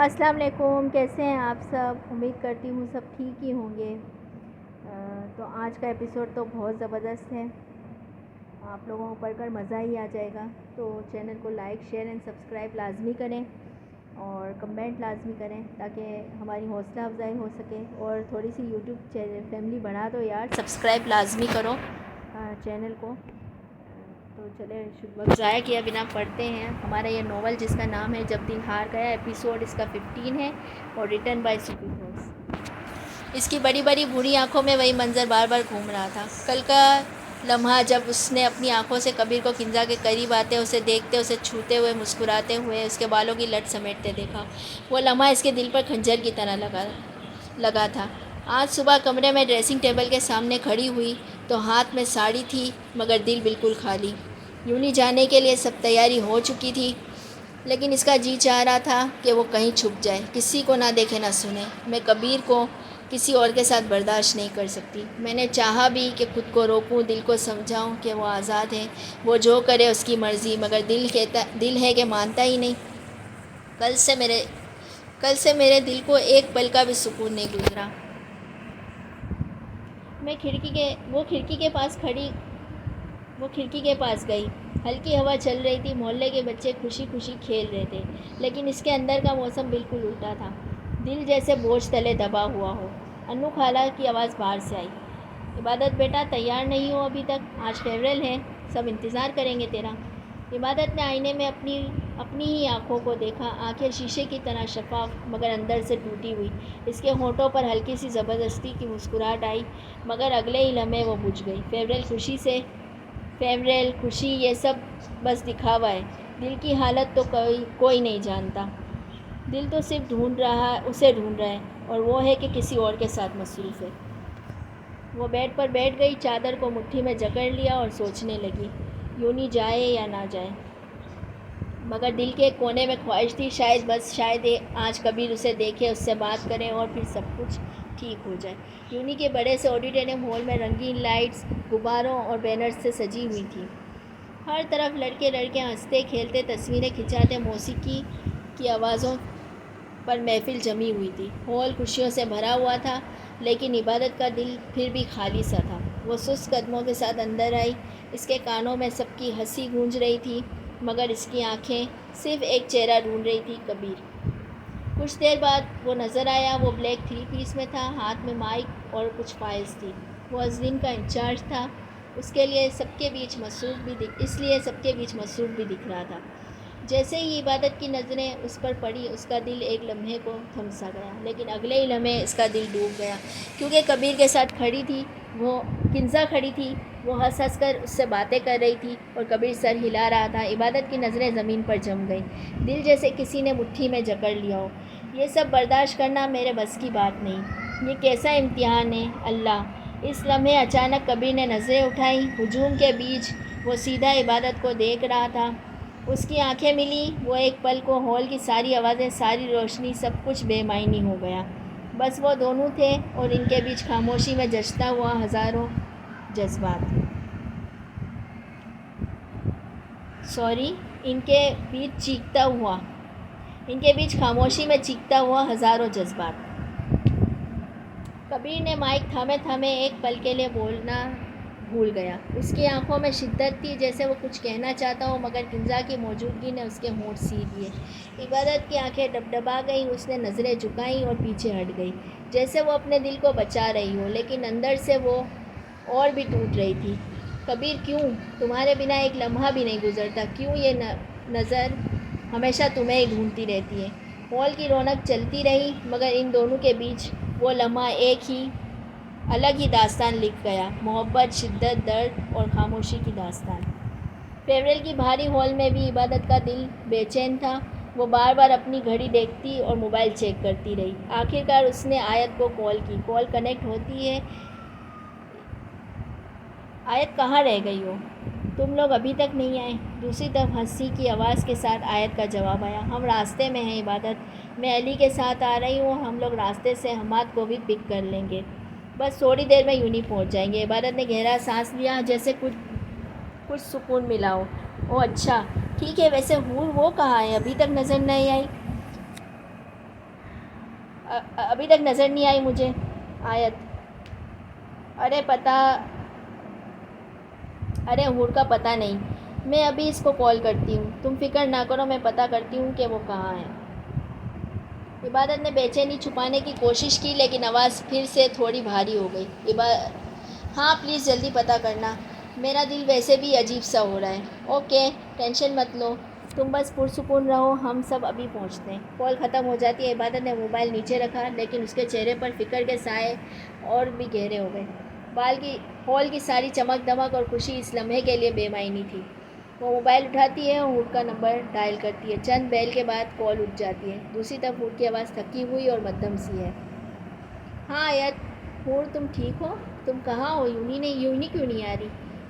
السلام علیکم، کیسے ہیں آپ سب؟ امید کرتی ہوں سب ٹھیک ہی ہوں گے۔ تو آج کا ایپیسوڈ تو بہت زبردست ہے، آپ لوگوں کو پڑھ کر مزہ ہی آ جائے گا۔ تو چینل کو لائک شیئر اینڈ سبسکرائب لازمی کریں اور کمنٹ لازمی کریں تاکہ ہماری حوصلہ افزائی ہو سکے، اور تھوڑی سی یوٹیوب فیملی بڑھا دو یار، سبسکرائب لازمی کرو چینل کو۔ تو چلے وقت ضائع کیا بنا پڑھتے ہیں ہمارا یہ ناول جس کا نام ہے جب دل ہار گیا۔ ایپیسوڈ اس کا 15 ہے اور ریٹن بائی سپی فورس۔ اس کی بڑی بڑی بھوری آنکھوں میں وہی منظر بار بار گھوم رہا تھا۔ کل کا لمحہ جب اس نے اپنی آنکھوں سے کبیر کو کنزا کے قریب آتے، اسے دیکھتے، اسے چھوتے ہوئے، مسکراتے ہوئے، اس کے بالوں کی لٹ سمیٹتے دیکھا، وہ لمحہ اس کے دل پر خنجر کی طرح لگا تھا۔ آج صبح کمرے میں ڈریسنگ ٹیبل کے سامنے کھڑی ہوئی تو ہاتھ میں ساڑی تھی مگر دل بالکل خالی۔ یونی جانے کے لیے سب تیاری ہو چکی تھی، لیکن اس کا جی چاہ رہا تھا کہ وہ کہیں چھپ جائے، کسی کو نہ دیکھے نہ سنے۔ میں کبیر کو کسی اور کے ساتھ برداشت نہیں کر سکتی۔ میں نے چاہا بھی کہ خود کو روکوں، دل کو سمجھاؤں کہ وہ آزاد ہے، وہ جو کرے اس کی مرضی، مگر دل ہے کہ مانتا ہی نہیں۔ کل سے میرے دل کو ایک پل کا بھی سکون نہیں گزرا۔ میں کھڑکی کے پاس گئی۔ ہلکی ہوا چل رہی تھی، محلے کے بچے خوشی خوشی کھیل رہے تھے، لیکن اس کے اندر کا موسم بالکل الٹا تھا، دل جیسے بوجھ تلے دبا ہوا ہو۔ انو خالہ کی آواز باہر سے آئی، عبادت بیٹا تیار نہیں ہو ابھی تک؟ آج فیئرویل ہے، سب انتظار کریں گے تیرا۔ عبادت نے آئینے میں اپنی ہی آنکھوں کو دیکھا، آنکھیں شیشے کی طرح شفاف مگر اندر سے ٹوٹی ہوئی۔ اس کے ہونٹوں پر ہلکی سی زبردستی کی مسکراہٹ آئی، مگر اگلے ہی لمحے وہ بجھ گئی۔ فیئرویل، خوشی، یہ سب بس دکھاوا ہے، دل کی حالت تو کوئی نہیں جانتا۔ دل تو صرف اسے ڈھونڈ رہا ہے، اور وہ ہے کہ کسی اور کے ساتھ مصروف ہے۔ وہ بیڈ پر بیٹھ گئی، چادر کو مٹھی میں جکڑ لیا اور سوچنے لگی، یونی جائے یا نہ جائے۔ مگر دل کے ایک کونے میں خواہش تھی، شاید آج کبیر اسے دیکھے، اس سے بات کرے اور پھر سب کچھ ٹھیک ہو جائے۔ یونی کے بڑے سے آڈیٹوریم ہال میں رنگین لائٹس، غباروں اور بینرز سے سجی ہوئی تھی۔ ہر طرف لڑکے لڑکیاں ہنستے کھیلتے، تصویریں کھنچاتے، موسیقی کی آوازوں پر محفل جمی ہوئی تھی۔ ہال خوشیوں سے بھرا ہوا تھا، لیکن عبادت کا دل پھر بھی خالی سا تھا۔ وہ سست قدموں کے ساتھ اندر آئی، اس کے کانوں میں سب کی ہنسی گونج رہی تھی، مگر اس کی آنکھیں صرف ایک چہرہ ڈھونڈ رہی تھی، کبیر۔ کچھ دیر بعد وہ نظر آیا، وہ بلیک 3 پیس میں تھا، ہاتھ میں مائک اور کچھ فائلز تھی۔ وہ ازلین کا انچارج تھا، اس لیے سب کے بیچ مصروف بھی دکھ رہا تھا۔ جیسے ہی عبادت کی نظریں اس پر پڑی، اس کا دل ایک لمحے کو تھم سا گیا، لیکن اگلے ہی لمحے اس کا دل ڈوب گیا، کیونکہ کبیر کے ساتھ کنزا کھڑی تھی، وہ ہنس ہنس کر اس سے باتیں کر رہی تھی اور کبیر سر ہلا رہا تھا۔ عبادت کی نظریں زمین پر جم گئیں، دل جیسے کسی نے مٹھی میں جکڑ لیا ہو۔ یہ سب برداشت کرنا میرے بس کی بات نہیں، یہ کیسا امتحان ہے اللہ! اس لمحے اچانک کبیر نے نظریں اٹھائیں، ہجوم کے بیچ وہ سیدھا عبادت کو دیکھ رہا تھا۔ اس کی آنکھیں ملیں، وہ ایک پل کو ہال کی ساری آوازیں، ساری روشنی، سب کچھ بے معنی ہو گیا۔ بس وہ دونوں تھے اور ان کے بیچ خاموشی میں جچتا ہوا ہزاروں جذبات۔ ان کے بیچ خاموشی میں چیختا ہوا ہزاروں جذبات۔ کبیر نے مائک تھامے تھامے ایک پل کے لیے بولنا بھول گیا۔ اس کی آنکھوں میں شدت تھی، جیسے وہ کچھ کہنا چاہتا ہو، مگر کنزا کی موجودگی نے اس کے ہونٹ سی دیے۔ عبادت کی آنکھیں ڈبڈبا گئیں، اس نے نظریں جھکائیں اور پیچھے ہٹ گئی، جیسے وہ اپنے دل کو بچا رہی ہو، لیکن اندر سے وہ اور بھی ٹوٹ رہی تھی۔ کبیر، کیوں تمہارے بنا ایک لمحہ بھی نہیں گزرتا؟ کیوں یہ نظر ہمیشہ تمہیں ہی ڈھونڈتی رہتی ہے؟ ہال کی رونق چلتی رہی، مگر ان دونوں کے بیچ وہ لمحہ ایک الگ ہی داستان لکھ گیا، محبت، شدت، درد اور خاموشی کی داستان۔ فیئرویل کی بھاری ہال میں بھی عبادت کا دل بے چین تھا، وہ بار بار اپنی گھڑی دیکھتی اور موبائل چیک کرتی رہی۔ آخرکار اس نے آیت کو کال کی۔ کال کنیکٹ ہوتی ہے۔ آیت، کہاں رہ گئی ہو؟ تم لوگ ابھی تک نہیں آئے؟ دوسری طرف ہنسی کی آواز کے ساتھ آیت کا جواب آیا، ہم راستے میں ہیں عبادت، میں علی کے ساتھ آ رہی ہوں، ہم لوگ راستے سے حماد کو بھی پک کر لیں گے، بس تھوڑی دیر میں یونی پہنچ جائیں گے۔ عبادت نے گہرا سانس لیا، جیسے کچھ سکون ملا ہو۔ اوہ اچھا ٹھیک ہے، ویسے حور وہ کہاں ہے؟ ابھی تک نظر نہیں آئی۔ ابھی تک نظر نہیں آئی مجھے آیت. ارے ہور کا پتہ نہیں. میں ابھی اس کو کال کرتی ہوں. تم فکر نہ کرو، میں پتہ کرتی ہوں کہ وہ کہاں ہے. عبادت نے بے چینی چھپانے کی کوشش کی لیکن آواز پھر سے تھوڑی بھاری ہو گئی. ہاں پلیز جلدی پتہ کرنا. میرا دل ویسے بھی عجیب سا ہو رہا ہے. اوکے ٹینشن مت لو، تم بس پرسکون رہو، ہم سب ابھی پہنچتے ہیں. کال ختم ہو جاتی ہے. عبادت نے موبائل نیچے رکھا لیکن اس کے چہرے پر فکر کے سائے اور بھی گہرے ہو گئے. ہال کی ساری چمک دمک اور خوشی اس لمحے کے لیے بے معنی تھی. وہ موبائل اٹھاتی ہے اور ہور کا نمبر ڈائل کرتی ہے. چند بیل کے بعد کال اٹھ جاتی ہے. دوسری طرف ہور کی آواز تھکی ہوئی اور مدھم سی ہے. ہاں آیت. ہور تم ٹھیک ہو؟ تم کہاں ہو؟ یوں ہی کیوں نہیں آ رہی؟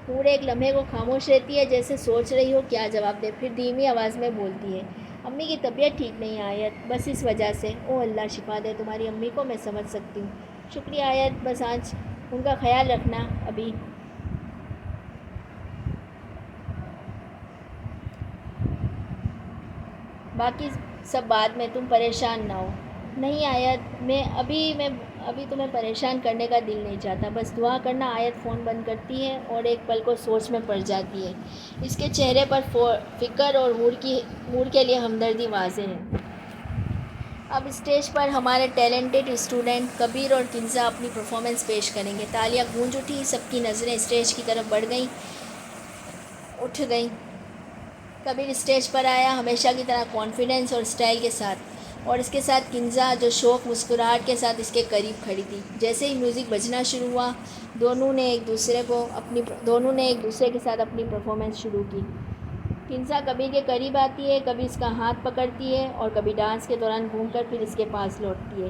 ہور ایک لمحے کو خاموش رہتی ہے جیسے سوچ رہی ہو کیا جواب دے. پھر دھیمی آواز میں بولتی ہے، امی کی طبیعت ٹھیک نہیں ہے آیت، بس اس وجہ سے. او اللہ شفا دے تمہاری امی کو، میں سمجھ سکتی ہوں. شکریہ آیت، بس آج ان کا خیال رکھنا. ابھی باقی سب بعد میں، تم پریشان نہ ہو. نہیں آیت، میں ابھی تمہیں پریشان کرنے کا دل نہیں چاہتا، بس دعا کرنا. آیت فون بند کرتی ہے اور ایک پل کو سوچ میں پڑ جاتی ہے. اس کے چہرے پر فکر اور ہور کے لیے ہمدردی واضح ہے. اب اسٹیج پر ہمارے ٹیلنٹڈ اسٹوڈنٹ کبیر اور کنزا اپنی پرفارمنس پیش کریں گے. تالیاں گونج اٹھی، سب کی نظریں اسٹیج کی طرف اٹھ گئیں. کبیر اسٹیج پر آیا، ہمیشہ کی طرح کانفیڈنس اور اسٹائل کے ساتھ، اور اس کے ساتھ کنزا جو شوق مسکراہٹ کے ساتھ اس کے قریب کھڑی تھی. جیسے ہی میوزک بجنا شروع ہوا، دونوں نے ایک دوسرے کے ساتھ اپنی پرفارمنس شروع کی. کنزا کبیر کے قریب آتی ہے، کبھی اس کا ہاتھ پکڑتی ہے اور کبھی ڈانس کے دوران گھوم کر پھر اس کے پاس لوٹتی ہے.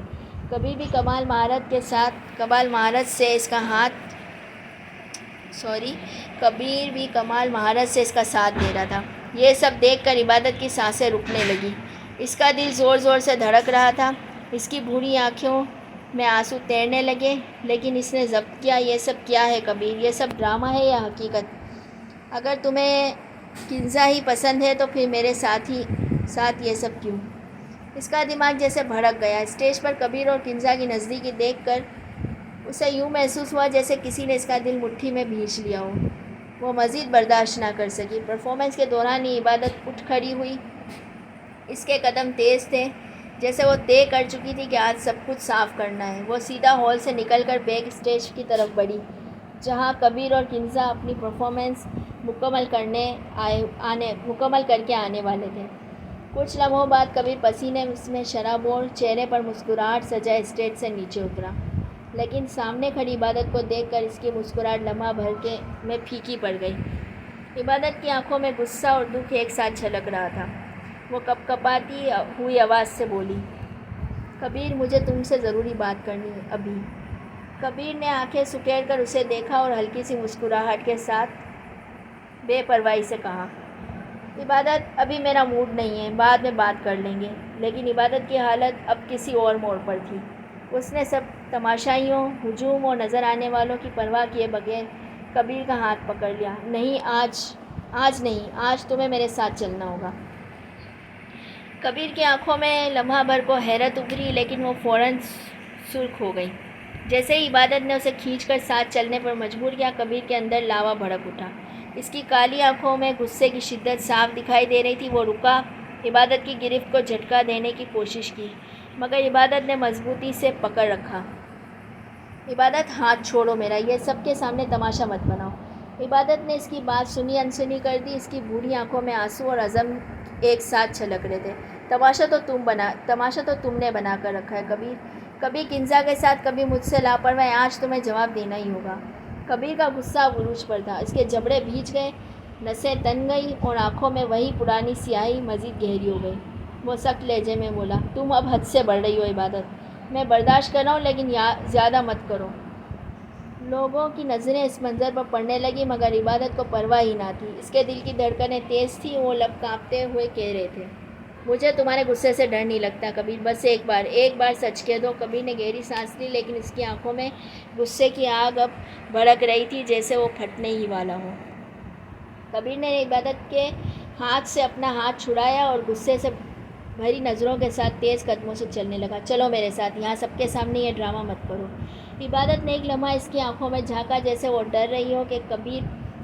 کبیر بھی کمال مہارت سے اس کا ساتھ دے رہا تھا. یہ سب دیکھ کر عبادت کی سانسیں رکنے لگی. اس کا دل زور زور سے دھڑک رہا تھا. اس کی بھوری آنکھوں میں آنسو تیرنے لگے. لیکن اس نے ضبط کیا. یہ سب کیا ہے کبیر؟ یہ سب ڈرامہ ہے یا حقیقت؟ اگر تمہیں کنزا ہی پسند ہے تو پھر میرے ساتھ یہ سب کیوں؟ اس کا دماغ جیسے بھڑک گیا. اسٹیج پر کبیر اور کنزا کی نزدیکی دیکھ کر اسے یوں محسوس ہوا جیسے کسی نے اس کا دل مٹھی میں بھینچ لیا ہو. وہ مزید برداشت نہ کر سکی. پرفارمنس کے دوران ہی عبادت اٹھ کھڑی ہوئی. اس کے قدم تیز تھے، جیسے وہ طے کر چکی تھی کہ آج سب کچھ صاف کرنا ہے. وہ سیدھا ہال سے نکل کر بیک اسٹیج کی طرف بڑھی، جہاں کبیر اور کنزا اپنی پرفارمنس مکمل کر کے آنے والے تھے. کچھ لمحوں بعد کبیر پسینے میں شرابور چہرے پر مسکراہٹ سجائے اسٹیج سے نیچے اترا. لیکن سامنے کھڑی عبادت کو دیکھ کر اس کی مسکراہٹ لمحہ بھر میں پھیکی پڑ گئی. عبادت کی آنکھوں میں غصہ اور دکھ ایک ساتھ جھلک رہا تھا. وہ کپکپاتی ہوئی آواز سے بولی، کبیر مجھے تم سے ضروری بات کرنی ہے ابھی. کبیر نے آنکھیں سکیڑ کر اسے دیکھا اور ہلکی سی مسکراہٹ کے ساتھ بے پرواہی سے کہا، عبادت ابھی میرا موڈ نہیں ہے، بعد میں بات کر لیں گے. لیکن عبادت کی حالت اب کسی اور موڑ پر تھی. اس نے سب تماشائیوں، ہجوم اور نظر آنے والوں کی پرواہ کیے بغیر کبیر کا ہاتھ پکڑ لیا. نہیں آج تمہیں میرے ساتھ چلنا ہوگا. کبیر کی آنکھوں میں لمحہ بھر کو حیرت ابھری لیکن وہ فوراً سرخ ہو گئی. جیسے ہی عبادت نے اسے کھینچ کر ساتھ چلنے پر مجبور کیا، کبیر کے اندر لاوا بھڑک اٹھا. اس کی کالی آنکھوں میں غصے کی شدت صاف دکھائی دے رہی تھی. وہ رکا، عبادت کی گرفت کو جھٹکا دینے کی کوشش کی، مگر عبادت نے مضبوطی سے پکڑ رکھا. عبادت ہاتھ چھوڑو میرا، یہ سب کے سامنے تماشا مت بناؤ. عبادت نے اس کی بات سنی انسنی کر دی. اس کی بوڑھی آنکھوں میں آنسو اور عزم ایک ساتھ چھلک رہے تھے. تماشا تو تم نے بنا کر رکھا ہے کبیر. کبھی کنزا کے ساتھ، کبھی مجھ سے لاپرواہ. آج تمہیں جواب دینا ہی ہوگا. کبیر کا غصہ عروج پر تھا. اس کے جبڑے بھیج گئے، نسیں تن گئی اور آنکھوں میں وہی پرانی سیاہی مزید گہری ہو گئی. وہ سخت لہجے میں بولا، تم اب حد سے بڑھ رہی ہو عبادت. میں برداشت کر رہا ہوں لیکن زیادہ مت کرو. لوگوں کی نظریں اس منظر پر پڑنے لگی مگر عبادت کو پرواہ ہی نہ تھی. اس کے دل کی دھڑکنیں تیز تھیں. وہ لب کانپتے ہوئے کہہ رہے تھے، مجھے تمہارے غصے سے ڈر نہیں لگتا کبیر. بس ایک بار سچ کہہ دو. کبیر نے گہری سانس لی لیکن اس کی آنکھوں میں غصے کی آگ اب بھڑک رہی تھی جیسے وہ پھٹنے ہی والا ہو. کبیر نے عبادت کے ہاتھ سے اپنا ہاتھ چھڑایا اور غصے سے بھری نظروں کے ساتھ تیز قدموں سے چلنے لگا۔ چلو میرے ساتھ، یہاں سب کے سامنے یہ ڈرامہ مت کرو۔ عبادت نے ایک لمحہ اس کی آنکھوں میں جھانکا، جیسے وہ ڈر رہی ہو کہ کبیر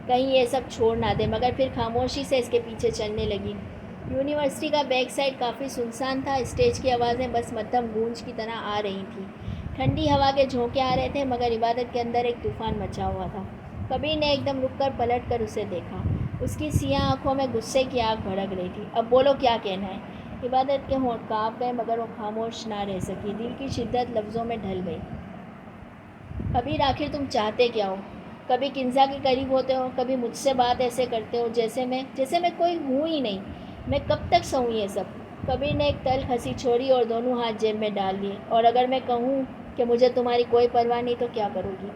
کہیں یہ سب چھوڑ نہ دے، مگر پھر خاموشی سے اس کے پیچھے چلنے لگی۔ یونیورسٹی کا بیک سائڈ کافی سنسان تھا، اسٹیج کی آوازیں بس مدھم گونج کی طرح آ رہی تھیں۔ ٹھنڈی ہوا کے جھونکے آ رہے تھے، مگر عبادت کے اندر ایک طوفان مچا ہوا تھا۔ کبیر نے ایک دم رک کر پلٹ کر اسے دیکھا۔ اس کی سیاہ آنکھوں میں غصے کی آگ بھڑک رہی تھی۔ اب بولو، کیا کہنا ہے؟ عبادت کے ہونٹ کانپ گئے، مگر وہ خاموش نہ رہ سکی۔ دل کی شدت لفظوں میں ڈھل گئی۔ کبیر، آخر تم چاہتے کیا ہو؟ کبھی کنزا کے قریب ہوتے ہو، کبھی مجھ سے بات ایسے کرتے ہو جیسے میں کوئی ہوں ہی نہیں۔ میں کب تک سہوں یہ سب؟ کبیر نے ایک تلخ ہنسی چھوڑی اور دونوں ہاتھ جیب میں ڈال لیے۔ اور اگر میں کہوں کہ مجھے تمہاری کوئی پرواہ نہیں تو کیا کرو گی؟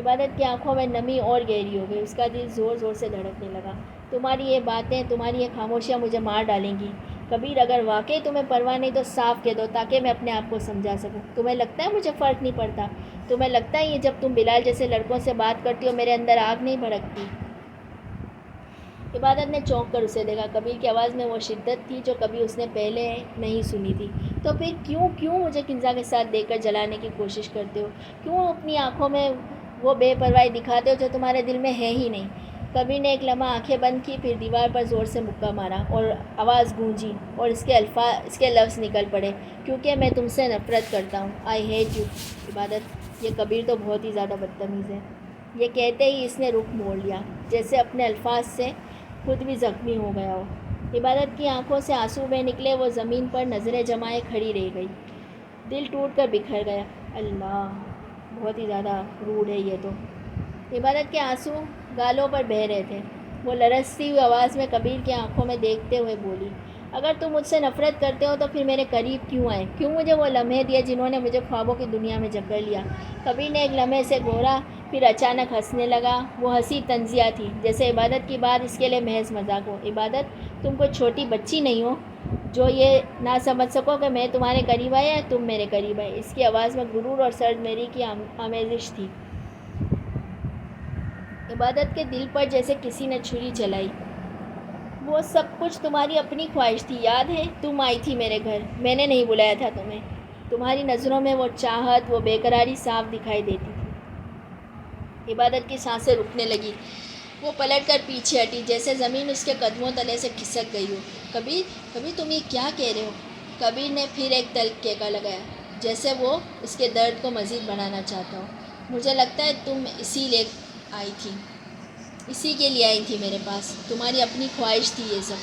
عبادت کی آنکھوں میں نمی اور گہری ہو گئی، اس کا دل زور زور سے دھڑکنے لگا۔ تمہاری یہ باتیں، تمہاری یہ خاموشیاں مجھے مار ڈالیں گی۔ کبیر، اگر واقعی تمہیں پرواہ نہیں تو صاف کہہ دو تاکہ میں اپنے آپ کو سمجھا سکوں۔ تمہیں لگتا ہے مجھے فرق نہیں پڑتا؟ تمہیں لگتا ہے یہ جب تم بلال جیسے لڑکوں سے بات کرتی ہو میرے اندر آگ نہیں بھڑکتی؟ عبادت نے چونک کر اسے دیکھا۔ کبیر کی آواز میں وہ شدت تھی جو کبھی اس نے پہلے نہیں سنی تھی۔ تو پھر کیوں مجھے کنزا کے ساتھ دیکھ کر جلانے کی کوشش کرتے ہو؟ کیوں اپنی آنکھوں میں وہ بے پرواہی دکھاتے ہو جو تمہارے دل میں ہے ہی نہیں؟ کبیر نے ایک لمحہ آنکھیں بند کی، پھر دیوار پر زور سے مکہ مارا اور آواز گونجی اور اس کے لفظ نکل پڑے، کیونکہ میں تم سے نفرت کرتا ہوں۔ I hate you. عبادت، یہ کبیر تو بہت ہی زیادہ بدتمیز ہے۔ یہ کہتے ہی اس نے رخ موڑ لیا، جیسے اپنے الفاظ سے خود بھی زخمی ہو گیا ہو۔ عبادت کی آنکھوں سے آنسو بہہ نکلے، وہ زمین پر نظریں جمائے کھڑی رہ گئی۔ دل ٹوٹ کر بکھر گیا۔ اللہ، بہت ہی زیادہ روڈ ہے یہ تو۔ عبادت کے آنسو گالوں پر بہہ رہے تھے۔ وہ لرزتی ہوئی آواز میں کبیر کی آنکھوں میں دیکھتے ہوئے بولی، اگر تم مجھ سے نفرت کرتے ہو تو پھر میرے قریب کیوں آئے؟ کیوں مجھے وہ لمحے دیے جنہوں نے مجھے خوابوں کی دنیا میں جکڑ لیا؟ کبیر نے ایک لمحے سے گھورا، پھر اچانک ہنسنے لگا۔ وہ ہنسی طنزیہ تھی، جیسے عبادت کی بات اس کے لیے محض مذاق ہو۔ عبادت، تم کوئی چھوٹی بچی نہیں ہو جو یہ نہ سمجھ سکو کہ میں تمہارے قریب آیا یا تم میرے قریب آئے۔ اس کی آواز میں غرور اور سرد کی آمیزش تھی۔ عبادت کے دل پر جیسے کسی نے چھری چلائی۔ وہ سب کچھ تمہاری اپنی خواہش تھی، یاد ہے؟ تم آئی تھی میرے گھر، میں نے نہیں بلایا تھا تمہیں۔ تمہاری نظروں میں وہ چاہت، وہ بے قراری صاف دکھائی دیتی تھی۔ عبادت کی سانسیں رکنے لگی۔ وہ پلٹ کر پیچھے ہٹی، جیسے زمین اس کے قدموں تلے سے کھسک گئی ہو۔ کبیر تم یہ کیا کہہ رہے ہو؟ کبیر نے پھر ایک تلخ کہکا لگایا، جیسے وہ اس کے درد کو مزید بڑھانا چاہتا ہو۔ مجھے لگتا ہے تم اسی کے لیے آئی تھی میرے پاس۔ تمہاری اپنی خواہش تھی یہ سب۔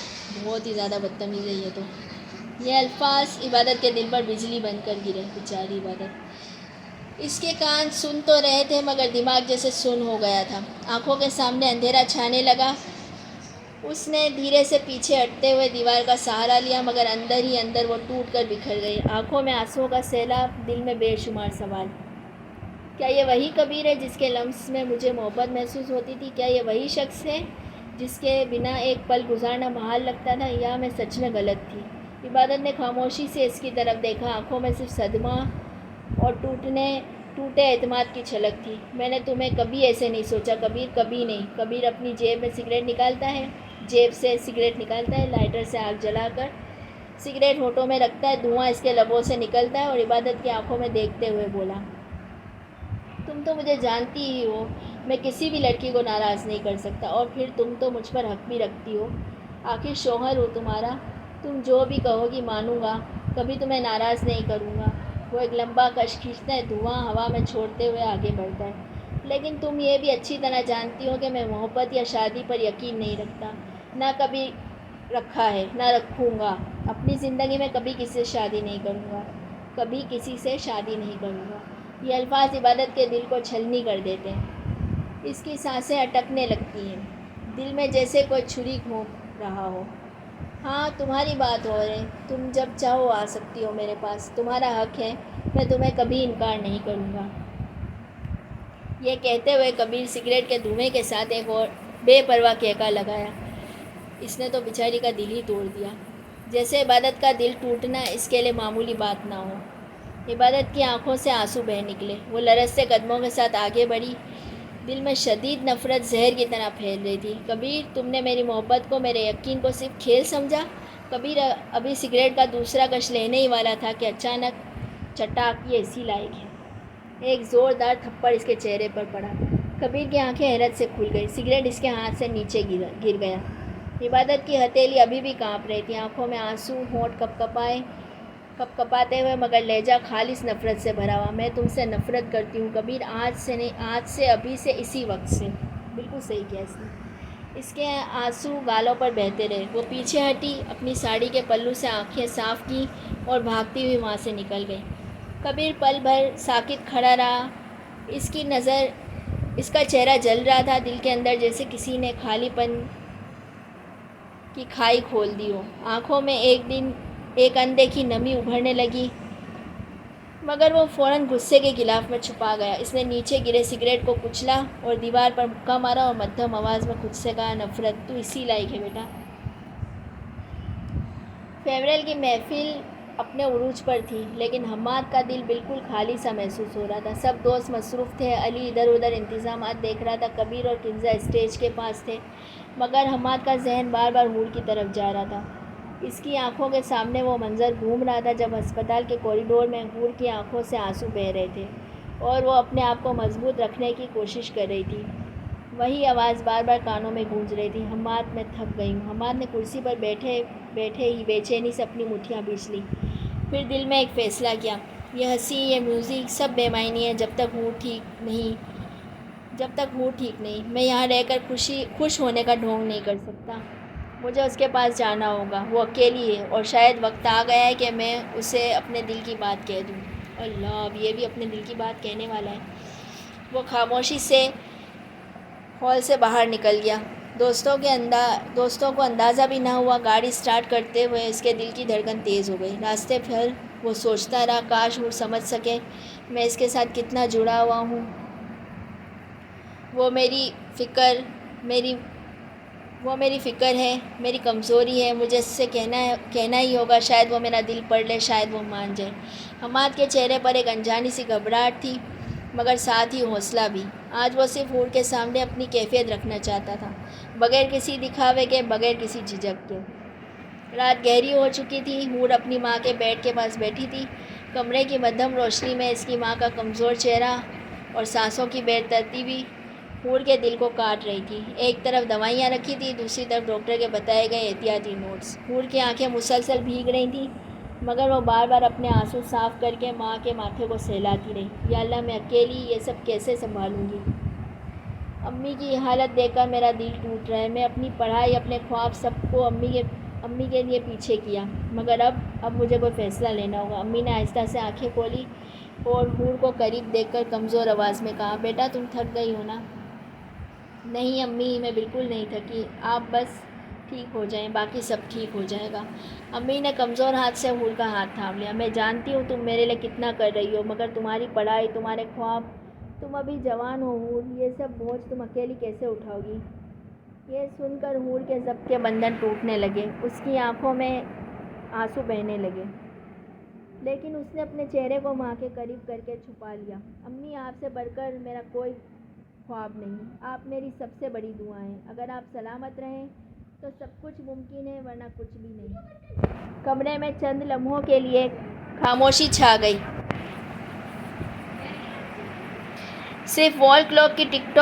بہت ہی زیادہ بدتمیز ہے یہ تو۔ یہ الفاظ عبادت کے دل پر بجلی بن کر گرے۔ بیچاری عبادت، اس کے کان سن تو رہے تھے مگر دماغ جیسے سن ہو گیا تھا۔ آنکھوں کے سامنے اندھیرا چھانے لگا۔ اس نے دھیرے سے پیچھے ہٹتے ہوئے دیوار کا سہارا لیا، مگر اندر ہی اندر وہ ٹوٹ کر بکھر گئی۔ آنکھوں میں آنسوؤں کا سیلاب، دل میں بے شمار سوال۔ کیا یہ وہی کبیر ہے جس کے لمس میں مجھے محبت محسوس ہوتی تھی؟ کیا یہ وہی شخص ہے جس کے بنا ایک پل گزارنا محال لگتا تھا؟ یا میں سچ میں غلط تھی؟ عبادت نے خاموشی سے اس کی طرف دیکھا۔ آنکھوں میں صرف صدمہ اور ٹوٹے اعتماد کی چھلک تھی۔ میں نے تمہیں کبھی ایسے نہیں سوچا کبیر، کبھی نہیں۔ کبیر اپنی جیب سے سگریٹ نکالتا ہے، لائٹر سے آگ جلا کر سگریٹ ہونٹوں میں رکھتا ہے، دھواں اس کے لبوں سے نکلتا ہے اور عبادت کی آنکھوں میں دیکھتے ہوئے بولا، تم تو مجھے جانتی ہی ہو، میں کسی بھی لڑکی کو ناراض نہیں کر سکتا، اور پھر تم تو مجھ پر حق بھی رکھتی ہو۔ آخر شوہر ہو تمہارا، تم جو بھی کہو گی مانوں گا، کبھی تمہیں ناراض نہیں کروں گا۔ وہ ایک لمبا کش کھینچتا ہے، دھواں ہوا میں چھوڑتے ہوئے آگے بڑھتا ہے۔ لیکن تم یہ بھی اچھی طرح جانتی ہو کہ میں محبت یا شادی پر یقین نہیں رکھتا، نہ کبھی رکھا ہے، نہ رکھوں گا۔ اپنی زندگی میں کبھی کسی سے شادی نہیں کروں گا۔ یہ الفاظ عبادت کے دل کو چھلنی کر دیتے ہیں۔ اس کی سانسیں اٹکنے لگتی ہیں، دل میں جیسے کوئی چھری گھونپ رہا ہو۔ ہاں، تمہاری بات ہو رہے، تم جب چاہو آ سکتی ہو میرے پاس، تمہارا حق ہے، میں تمہیں کبھی انکار نہیں کروں گا۔ یہ کہتے ہوئے کبیر سگریٹ کے دھوئیں کے ساتھ ایک اور بے پرواہ کہکا لگایا۔ اس نے تو بیچاری کا دل ہی توڑ دیا، جیسے عبادت کا دل ٹوٹنا اس کے لیے معمولی بات نہ ہو۔ عبادت کی آنکھوں سے آنسو بہہ نکلے، وہ لرزتے قدموں کے ساتھ آگے بڑھی، دل میں شدید نفرت زہر کی طرح پھیل رہی تھی۔ کبیر، تم نے میری محبت کو، میرے یقین کو صرف کھیل سمجھا؟ کبیر ابھی سگریٹ کا دوسرا کش لینے ہی والا تھا کہ اچانک چٹاک یہ اسی لائق ہے، ایک زوردار تھپڑ اس کے چہرے پر پڑا۔ کبیر کی آنکھیں حیرت سے کھل گئی، سگریٹ اس کے ہاتھ سے نیچے گر گیا۔ عبادت کی ہتھیلی ابھی بھی کانپ رہی تھی، آنکھوں میں آنسو، ہونٹ کپکپاتے ہوئے مگر لہجہ خالص نفرت سے بھرا ہوا۔ میں تم سے نفرت کرتی ہوں کبیر، آج سے نہیں، آج سے، ابھی سے، اسی وقت سے۔ بالکل صحیح کیا اس نے۔ اس کے آنسو گالوں پر بہتے رہے۔ وہ پیچھے ہٹی، اپنی ساڑی کے پلو سے آنکھیں صاف کیں اور بھاگتی ہوئی وہاں سے نکل گئی۔ کبیر پل بھر ساکت کھڑا رہا، اس کا چہرہ جل رہا تھا، دل کے اندر جیسے کسی نے خالی پن کی کھائی کھول دی ہو۔ آنکھوں میں ایک اندیکھی نمی ابھرنے لگی، مگر وہ فوراً غصے کے غلاف میں چھپا گیا۔ اس نے نیچے گرے سگریٹ کو کچلا اور دیوار پر مکہ مارا اور مدھم آواز میں خود سے کہا، نفرت تو اسی لائق ہے بیٹا۔ فیئرویل کی محفل اپنے عروج پر تھی، لیکن حماد کا دل بالکل خالی سا محسوس ہو رہا تھا۔ سب دوست مصروف تھے، علی ادھر ادھر انتظامات دیکھ رہا تھا، کبیر اور کنزہ اسٹیج کے پاس تھے، مگر حماد کا ذہن بار بار حور کی طرف جا رہا تھا۔ اس کی آنکھوں کے سامنے وہ منظر گھوم رہا تھا جب ہسپتال کے کوریڈور میں حور کی آنکھوں سے آنسو بہہ رہے تھے اور وہ اپنے آپ کو مضبوط رکھنے کی کوشش کر رہی تھی۔ وہی آواز بار بار کانوں میں گونج رہی تھی، حماد میں تھک گئی ہوں۔ حماد نے کرسی پر بیٹھے ہی بے چینی سے اپنی مٹھیاں بیچ لیں، پھر دل میں ایک فیصلہ کیا، یہ ہنسی، یہ میوزک، سب بے معنی ہے جب تک حور ٹھیک نہیں۔ میں یہاں رہ کر خوش ہونے کا ڈھونگ نہیں کر سکتا، مجھے اس کے پاس جانا ہوگا، وہ اکیلی ہے اور شاید وقت آ گیا ہے کہ میں اسے اپنے دل کی بات کہہ دوں۔ اللہ، اب یہ بھی اپنے دل کی بات کہنے والا ہے۔ وہ خاموشی سے ہال سے باہر نکل گیا۔ دوستوں کو اندازہ بھی نہ ہوا، گاڑی سٹارٹ کرتے ہوئے اس کے دل کی دھڑکن تیز ہو گئی۔ راستے بھر وہ سوچتا رہا، کاش وہ سمجھ سکے میں اس کے ساتھ کتنا جڑا ہوا ہوں۔ وہ میری فکر ہے، میری کمزوری ہے، مجھے اس سے کہنا ہی ہوگا، شاید وہ میرا دل پڑھ لے، شاید وہ مان جائے۔ حماد کے چہرے پر ایک انجانی سی گھبراہٹ تھی، مگر ساتھ ہی حوصلہ بھی۔ آج وہ صرف حور کے سامنے اپنی کیفیت رکھنا چاہتا تھا، بغیر کسی دکھاوے کے، بغیر کسی جھجک کے۔ رات گہری ہو چکی تھی، حور اپنی ماں کے بیڈ کے پاس بیٹھی تھی۔ کمرے کی مدھم روشنی میں اس کی ماں کا کمزور چہرہ اور سانسوں کی بے ترتیبی حور کے دل کو کاٹ رہی تھی۔ ایک طرف دوائیاں رکھی تھی، دوسری طرف ڈاکٹر کے بتائے گئے احتیاطی نوٹس۔ حور کی آنکھیں مسلسل بھیگ رہی تھیں، مگر وہ بار بار اپنے آنسو صاف کر کے ماں کے ماتھے کو سہلاتی رہی۔ یا اللہ، میں اکیلی یہ سب کیسے سنبھالوں گی؟ امی کی حالت دیکھ کر میرا دل ٹوٹ رہا ہے۔ میں اپنی پڑھائی، اپنے خواب، سب کو امی کے لیے پیچھے کیا، مگر اب مجھے کوئی فیصلہ لینا ہوگا۔ امی نے آہستہ سے آنکھیں کھولی اور حور کو قریب دیکھ کر کمزور آواز میں کہا، بیٹا تم تھک گئی ہو نا؟ نہیں امی، میں بالکل نہیں تھکی، آپ بس ٹھیک ہو جائیں، باقی سب ٹھیک ہو جائے گا۔ امی نے کمزور ہاتھ سے حور کا ہاتھ تھام لیا۔ میں جانتی ہوں تم میرے لیے کتنا کر رہی ہو، مگر تمہاری پڑھائی، تمہارے خواب، تم ابھی جوان ہو حور، یہ سب بوجھ تم اکیلی کیسے اٹھاؤ گی؟ یہ سن کر حور کے ضبط کے بندھن ٹوٹنے لگے، اس کی آنکھوں میں آنسو بہنے لگے، لیکن اس نے اپنے چہرے کو ماں کے قریب کر کے چھپا لیا۔ امی، آپ سے بڑھ کر میرا کوئی خواب نہیں، آپ میری سب سے بڑی دعا ہیں۔ اگر آپ سلامت رہیں تو سب کچھ ممکن ہے، ورنہ کچھ بھی نہیں۔ کمرے میں چند لمحوں کے لیے خاموشی چھا گئی، صرف وال کلاک کی ٹک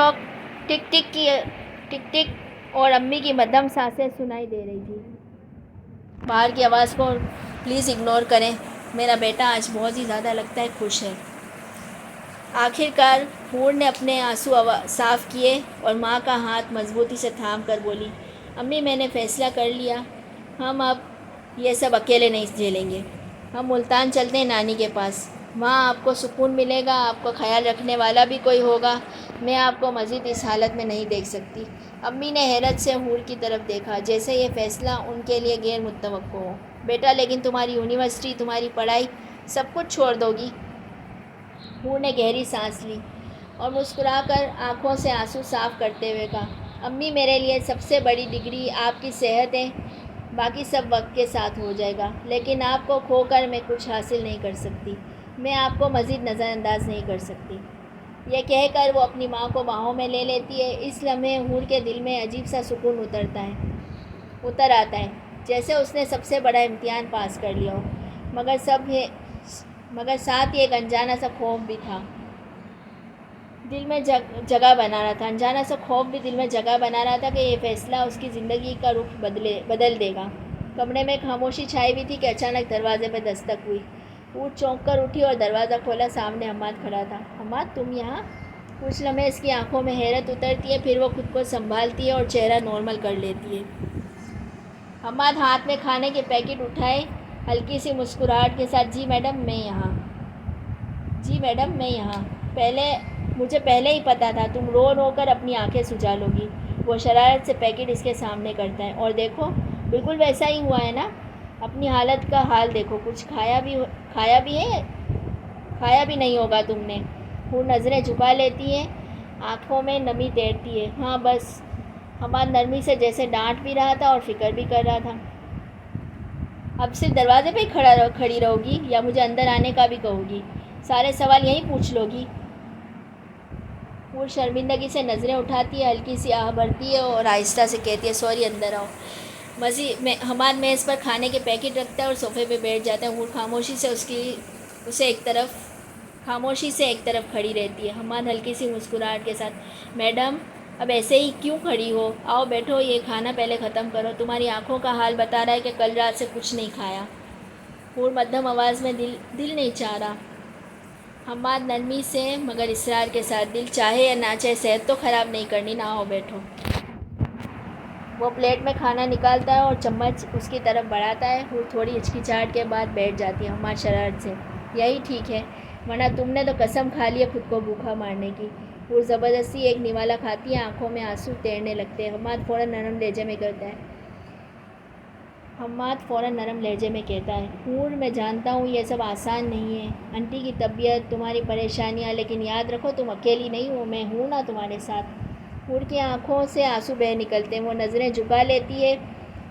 ٹک اور امی کی مدھم سانسیں سنائی دے رہی تھی۔ باہر کی آواز کو پلیز اگنور کریں، میرا بیٹا آج بہت ہی زیادہ لگتا ہے خوش ہے۔ آخر کار حور نے اپنے آنسو صاف کیے اور ماں کا ہاتھ مضبوطی سے تھام کر بولی، امی میں نے فیصلہ کر لیا، ہم اب یہ سب اکیلے نہیں جھیلیں گے۔ ہم ملتان چلتے ہیں نانی کے پاس، وہاں آپ کو سکون ملے گا، آپ کو خیال رکھنے والا بھی کوئی ہوگا۔ میں آپ کو مزید اس حالت میں نہیں دیکھ سکتی۔ امی نے حیرت سے حور کی طرف دیکھا، جیسے یہ فیصلہ ان کے لیے غیر متوقع ہو۔ بیٹا لیکن تمہاری یونیورسٹی، تمہاری پڑھائی، سب کچھ چھوڑ دو گی؟ حور نے گہری سانس لی اور مسکرا کر آنکھوں سے آنسو صاف کرتے ہوئے کہا، امی میرے لیے سب سے بڑی ڈگری آپ کی صحت ہے، باقی سب وقت کے ساتھ ہو جائے گا، لیکن آپ کو کھو کر میں کچھ حاصل نہیں کر سکتی، میں آپ کو مزید نظر انداز نہیں کر سکتی۔ یہ کہہ کر وہ اپنی ماں کو باہوں میں لے لیتی ہے۔ اس لمحے حور کے دل میں عجیب سا سکون اتر آتا ہے۔ جیسے اس نے سب سے بڑا امتحان پاس کر لیا ہو، مگر ساتھ ہی ایک انجانا سا خوف بھی تھا، دل میں جگہ بنا رہا تھا، انجانا سا خوف بھی دل میں جگہ بنا رہا تھا کہ یہ فیصلہ اس کی زندگی کا رخ بدل دے گا۔ کمرے میں خاموشی چھائی ہوئی تھی کہ اچانک دروازے پہ دستک ہوئی۔ وہ چونک کر اٹھی اور دروازہ کھولا، سامنے حماد کھڑا تھا۔ حماد تم یہاں؟ کچھ لمحے اس کی آنکھوں میں حیرت اترتی ہے، پھر وہ خود کو سنبھالتی ہے اور چہرہ نارمل کر لیتی ہے۔ حماد ہاتھ میں کھانے کے پیکٹ اٹھائے ہلکی سی مسکراہٹ کے ساتھ، جی میڈم میں یہاں۔ مجھے پہلے ہی پتا تھا تم رو رو کر اپنی آنکھیں سجا لو گی۔ وہ شرارت سے پیکٹ اس کے سامنے کرتا ہے، اور دیکھو بالکل ویسا ہی ہوا ہے نا، اپنی حالت کا حال دیکھو، کچھ کھایا بھی نہیں ہوگا تم نے۔ وہ نظریں جھکا لیتی ہے، آنکھوں میں نمی تیرتی ہے۔ ہاں بس، حماد نرمی سے جیسے ڈانٹ بھی رہا تھا اور فکر بھی کر رہا تھا۔ اب صرف دروازے پہ ہی کھڑی رہو گی یا مجھے اندر آنے کا بھی کہو گی؟ سارے سوال یہیں پوچھ لو گی؟ وہ شرمندگی سے نظریں اٹھاتی ہے، ہلکی سی آہ بھرتی ہے اور آہستہ سے کہتی ہے، سوری، اندر آؤ۔ حماد میز پر کھانے کے پیکٹ رکھتا ہے اور صوفے پہ بیٹھ جاتا ہے۔ وہ خاموشی سے ایک طرف کھڑی رہتی ہے۔ حماد ہلکی سی مسکراہٹ کے ساتھ، میڈم اب ایسے ہی کیوں کھڑی ہو؟ آؤ بیٹھو، یہ کھانا پہلے ختم کرو، تمہاری آنکھوں کا حال بتا رہا ہے کہ کل رات سے کچھ نہیں کھایا۔ وہ مدھم آواز میں، دل نہیں چاہ رہا۔ حماد نرمی سے مگر اصرار کے ساتھ، دل چاہے یا نہ چاہے صحت تو خراب نہیں کرنی نا، آؤ بیٹھو۔ وہ پلیٹ میں کھانا نکالتا ہے اور چمچ اس کی طرف بڑھاتا ہے۔ وہ تھوڑی ہچکچاہٹ کے بعد بیٹھ جاتی ہے۔ حماد شرارت سے، یہی ٹھیک ہے، ورنہ تم نے تو قسم کھا لی ہے خود کو بھوکا مارنے کی۔ وہ زبردستی ایک نوالا کھاتی ہے، آنکھوں میں آنسو تیرنے لگتے ہیں۔ حماد فوراً نرم لہجے میں کہتا ہے، حور میں جانتا ہوں یہ سب آسان نہیں ہے، انٹی کی طبیعت، تمہاری پریشانیاں، لیکن یاد رکھو تم اکیلی نہیں ہو، میں ہوں نا تمہارے ساتھ۔ حور کی آنکھوں سے آنسو بہہ نکلتے ہیں، وہ نظریں جھکا لیتی ہے،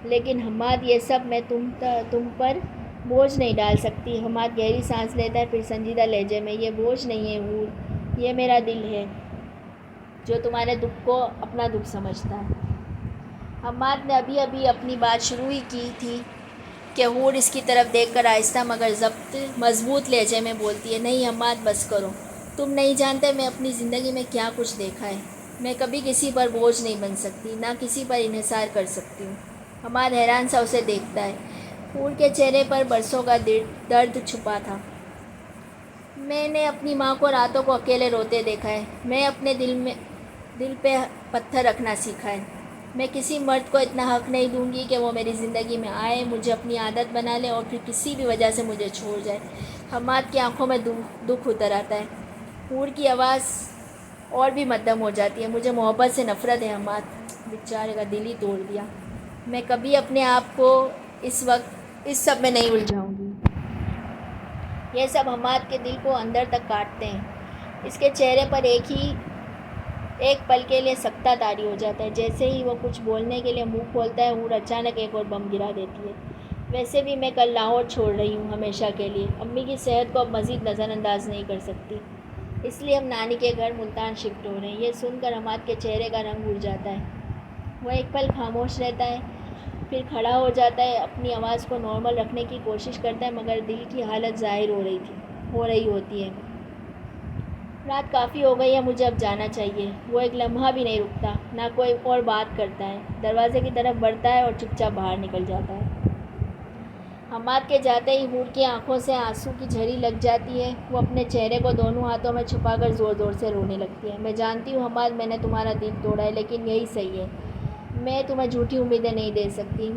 لیکن حماد یہ سب میں تم پر بوجھ نہیں ڈال سکتی۔ حماد گہری سانس لیتا ہے، پھر سنجیدہ لہجے میں، یہ بوجھ نہیں ہے حور، یہ میرا دل ہے جو تمہارے دکھ کو اپنا دکھ سمجھتا ہے۔ حماد نے ابھی اپنی بات شروع ہی کی تھی کہ حور اس کی طرف دیکھ کر آہستہ مگر مضبوط لہجے میں بولتی ہے، نہیں حماد بس کرو، تم نہیں جانتے میں اپنی زندگی میں کیا کچھ دیکھا ہے، میں کبھی کسی پر بوجھ نہیں بن سکتی، نہ کسی پر انحصار کر سکتی ہوں۔ حماد حیران سا اسے دیکھتا ہے۔ حور کے چہرے پر برسوں کا درد چھپا تھا۔ میں نے اپنی ماں کو راتوں کو اکیلے روتے دیکھا ہے، میں اپنے دل پہ پتھر رکھنا سیکھا ہے، میں کسی مرد کو اتنا حق نہیں دوں گی کہ وہ میری زندگی میں آئے، مجھے اپنی عادت بنا لے اور پھر کسی بھی وجہ سے مجھے چھوڑ جائے۔ حماد کی آنکھوں میں دکھ اتر آتا ہے۔ حور کی آواز اور بھی مدھم ہو جاتی ہے، مجھے محبت سے نفرت ہے حماد، بیچارے کا دل ہی توڑ دیا، میں کبھی اپنے آپ کو اس سب میں نہیں الجھاؤں گی۔ یہ سب حماد کے دل کو اندر تک کاٹتے ہیں۔ اس کے چہرے پر ایک پل کے لیے سکتہ طاری ہو جاتا ہے۔ جیسے ہی وہ کچھ بولنے کے لیے منہ کھولتا ہے، حور اچانک ایک اور بم گرا دیتی ہے، ویسے بھی میں کل لاہور چھوڑ رہی ہوں ہمیشہ کے لیے، امی کی صحت کو اب مزید نظر انداز نہیں کر سکتی، اس لیے ہم نانی کے گھر ملتان شفٹ ہو رہے ہیں۔ یہ سن کر حماد کے چہرے کا رنگ اڑ جاتا ہے۔ وہ ایک پل خاموش رہتا ہے، پھر کھڑا ہو جاتا ہے، اپنی آواز کو نارمل رکھنے کی کوشش کرتا ہے، مگر دل کی حالت ظاہر ہو رہی ہوتی ہے۔ رات کافی ہو گئی ہے، مجھے اب جانا چاہیے۔ وہ ایک لمحہ بھی نہیں رکتا، نہ کوئی اور بات کرتا ہے، دروازے کی طرف بڑھتا ہے اور چپ چاپ باہر نکل جاتا ہے۔ حماد کے جاتے ہی حور کی آنکھوں سے آنسو کی جھری لگ جاتی ہے، وہ اپنے چہرے کو دونوں ہاتھوں میں چھپا کر زور زور سے رونے لگتی ہے۔ میں جانتی ہوں حماد، میں نے تمہارا دل توڑا ہے، لیکن یہی صحیح ہے، میں تمہیں جھوٹی امیدیں نہیں دے سکتی،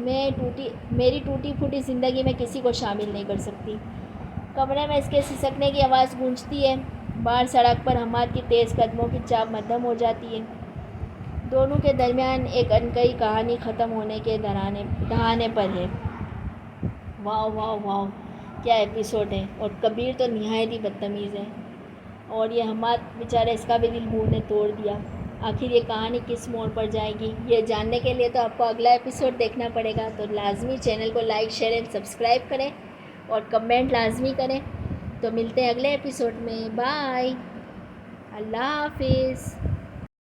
میری ٹوٹی پھوٹی زندگی میں کسی کو شامل نہیں کر سکتی۔ کمرے میں اس کے سسکنے کی آواز گونجتی ہے، باہر سڑک پر حماد کی تیز قدموں کی چاپ مدھم ہو جاتی ہے۔ دونوں کے درمیان ایک انکئی کہانی ختم ہونے کے دہانے پر ہے۔ واو واو واو، کیا ایپیسوڈ ہے، اور کبیر تو نہایت ہی بدتمیز ہے، اور یہ حماد بیچارہ، اس کا بھی دل حور نے توڑ دیا۔ آخر یہ کہانی کس موڑ پر جائے گی، یہ جاننے کے لیے تو آپ کو اگلا ایپیسوڈ دیکھنا پڑے گا۔ تو لازمی چینل کو لائک، شیئر اینڈ سبسکرائب کریں اور کمنٹ لازمی کریں۔ تو ملتے ہیں اگلے ایپیسوڈ میں، بائے، اللہ حافظ۔